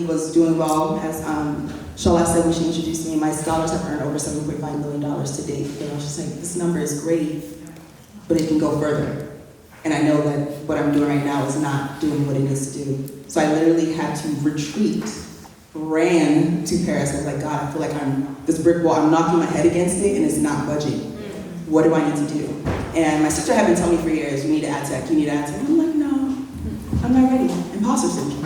was doing well. As Shola said when she introduced me, my scholars have earned over $7.5 million to date. And I was just like, this number is great, but it can go further. And I know that what I'm doing right now is not doing what it needs to do. So I literally had to retreat, ran to Paris. I was like, God, I feel like I'm this brick wall. I'm knocking my head against it and it's not budging. What do I need to do? And my sister had been telling me for years, you need to add tech, you need to add tech. I'm like, no, I'm not ready. Imposter syndrome.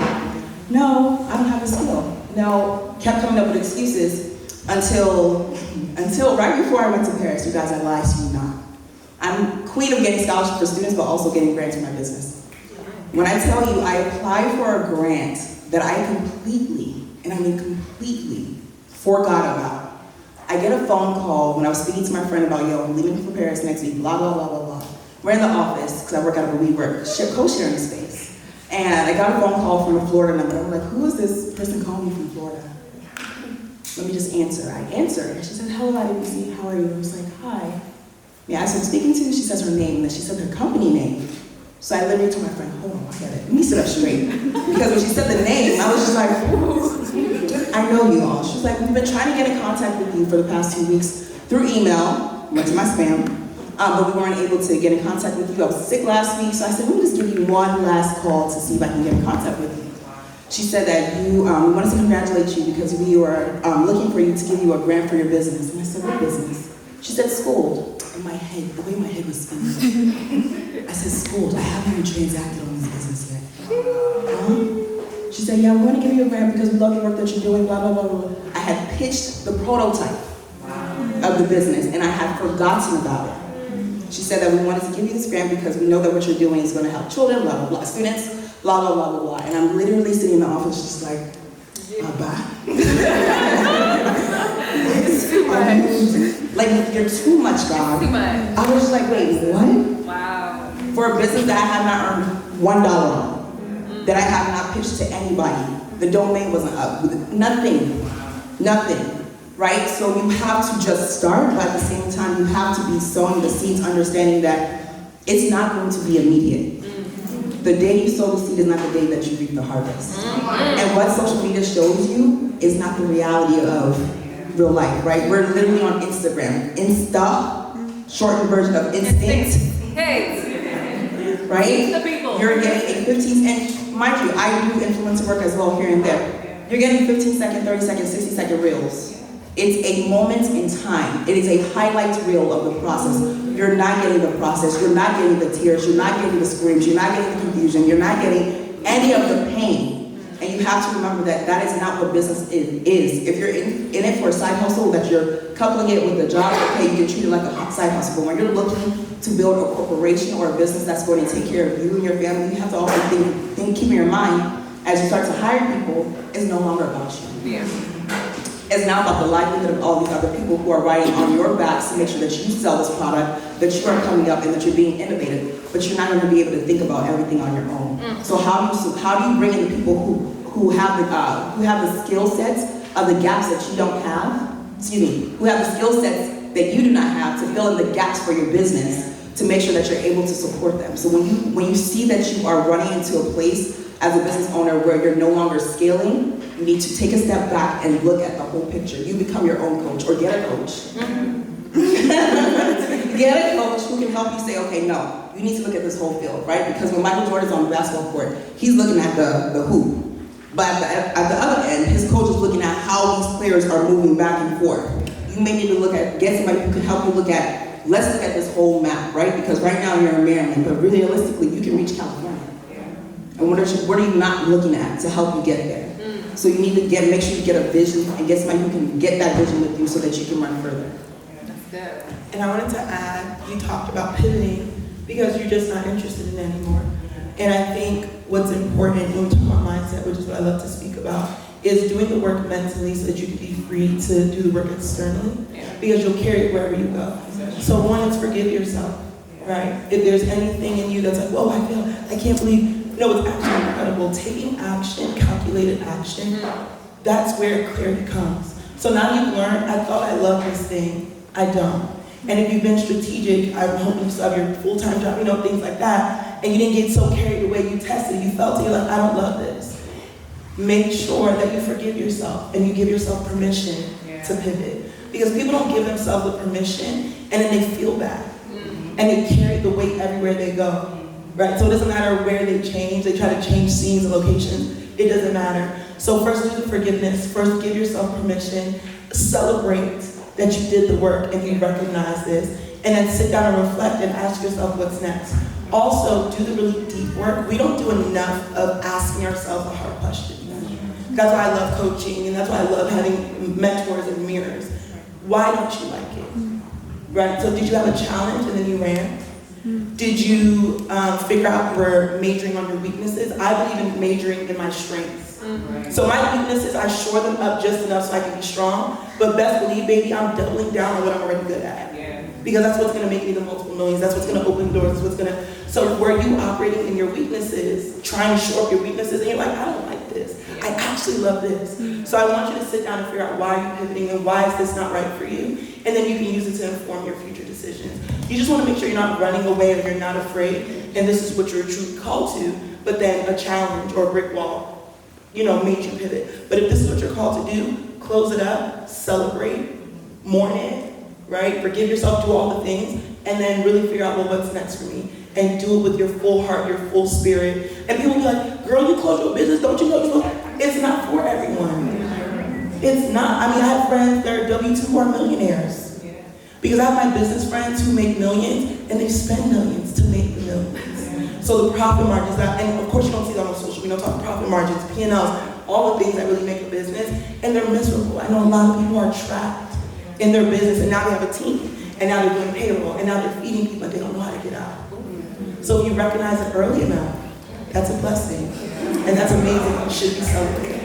No, I don't have the skill. No, kept coming up with excuses until right before I went to Paris. You guys, I lied to you not. I'm queen of getting scholarships for students, but also getting grants for my business. When I tell you I applied for a grant that I completely, and I mean completely, forgot about. I get a phone call when I was speaking to my friend about, yo, I'm leaving for Paris next week, blah, blah, blah, blah, blah. We're in the office, because I work out of a WeWork, co-sharing space. And I got a phone call from a Florida number. I'm like, who is this person calling me from Florida? Let me just answer. I answered, and she said, hello, Adebisi, how are you? I was like, hi. Yeah, I said, speaking to, she says her name, and then she said her company name. So I literally told my friend, hold on, I get it. Let me sit up straight. Because when she said the name, I was just like, ooh, I know you all. She was like, we've been trying to get in contact with you for the past 2 weeks through email, went to my spam, but we weren't able to get in contact with you. I was sick last week, so I said, let me just give you one last call to see if I can get in contact with you. She said that we wanted to congratulate you because we were looking for you to give you a grant for your business. And I said, what business? She said, Schoold. In my head, the way my head was spinning. I said, Schoold, I haven't even transacted on this business yet. Huh? She said, yeah, we're going to give you a grant because we love the work that you're doing, blah, blah, blah, blah. I had pitched the prototype of the business, and I had forgotten about it. She said that we wanted to give you this grant because we know that what you're doing is going to help children, blah, blah, blah, students, blah, blah, blah, blah, blah. And I'm literally sitting in the office just like, bye. Like, you're too much, God. Too much. I was just like, wait, what? Wow. For a business that I had not earned $1 on, that I have not pitched to anybody. The domain wasn't up, nothing, right? So you have to just start, but at the same time, you have to be sowing the seeds, understanding that it's not going to be immediate. The day you sow the seed is not the day that you reap the harvest. And what social media shows you is not the reality of real life, right? We're literally on Instagram. Insta, shortened version of instinct. Hey. Right? The people. You're getting a 15, and mind you, I do influencer work as well here and there. You're getting 15-second, 30-second, 60-second reels. It's a moment in time. It is a highlight reel of the process. You're not getting the process. You're not getting the tears. You're not getting the screams. You're not getting the confusion. You're not getting any of the pain. And you have to remember that that is not what business is. If you're in it for a side hustle, that you're coupling it with a job, okay, you can treat it like a side hustle. But when you're looking to build a corporation or a business that's going to take care of you and your family, you have to also keep in your mind, as you start to hire people, it's no longer about you. Yeah. It's now about the livelihood of all these other people who are riding on your backs to make sure that you sell this product, that you are coming up and that you're being innovative, but you're not going to be able to think about everything on your own. So how do you bring in the people who have the skill sets of the gaps that you don't have, who have the skill sets that you do not have to fill in the gaps for your business, to make sure that you're able to support them. So when you see that you are running into a place as a business owner where you're no longer scaling, you need to take a step back and look at the whole picture. You become your own coach, or get a coach. Get a coach who can help you say, okay, no, you need to look at this whole field, right? Because when Michael Jordan's on the basketball court, he's looking at the hoop. But at the other end, his coach is looking at how these players are moving back and forth. You may need to get somebody who can help you let's look at this whole map, right? Because right now you're in Maryland, but realistically, you can reach California. And what are you not looking at to help you get there? So you need to make sure you get a vision and get somebody who can get that vision with you so that you can run further. That's good. And I wanted to add, you talked about pivoting because you're just not interested in it anymore. And I think what's important when we talk about mindset, which is what I love to speak about, is doing the work mentally so that you can be free to do the work externally, because you'll carry it wherever you go. So one is forgive yourself, right? If there's anything in you that's like, whoa, I feel, I can't believe, no, it's actually incredible. Taking action, calculated action, that's where clarity comes. So now you've learned, I thought I loved this thing, I don't. And if you've been strategic, I'm hoping you still have your full-time job, things like that, and you didn't get so carried away, you tested, you felt it, you're like, I don't love this. make sure that you forgive yourself and you give yourself permission to pivot. Because people don't give themselves the permission and then they feel bad. And they carry the weight everywhere they go. Right? So it doesn't matter where they change, they try to change scenes and locations, it doesn't matter. So first do the forgiveness, first give yourself permission, celebrate that you did the work and you recognize this, and then sit down and reflect and ask yourself what's next. Also, do the really deep work. We don't do enough of asking ourselves the hard questions. That's why I love coaching, and that's why I love having mentors and mirrors. Why don't you like it? Right? So did you have a challenge and then you ran? Did you figure out you were majoring on your weaknesses? I believe in majoring in my strengths. So my weaknesses, I shore them up just enough so I can be strong. But best believe, baby, I'm doubling down on what I'm already good at. Because that's what's going to make me the multiple millions. That's what's going to open doors. That's what's going to. So were you operating in your weaknesses, trying to shore up your weaknesses, and you're like, I don't like this. I actually love this. So I want you to sit down and figure out why you're pivoting and why is this not right for you. And then you can use it to inform your future decisions. You just want to make sure you're not running away or you're not afraid, and this is what you're truly called to, but then a challenge or a brick wall, made you pivot. But if this is what you're called to do, close it up, celebrate, mourn it, right? Forgive yourself, do all the things, and then really figure out, well, what's next for me? And do it with your full heart, your full spirit. And people will be like, girl, you close your business, don't you know you're supposed to? It's not for everyone. It's not. I mean, I have friends that are W-2 who are millionaires. Because I have my business friends who make millions, and they spend millions to make the millions. So the profit margins, and of course you don't see that on social media, we don't talk profit margins, P&Ls, all the things that really make a business, and they're miserable. I know a lot of people are trapped in their business, and now they have a team, and now they're doing payroll, and now they're feeding people, and they don't know how to get out. So if you recognize it early enough, that's a blessing, and that's amazing. You should be celebrating.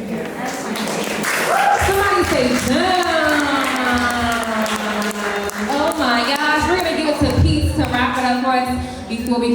Somebody say, damn. Oh my gosh, we're gonna give it to Pete to wrap it up for us before we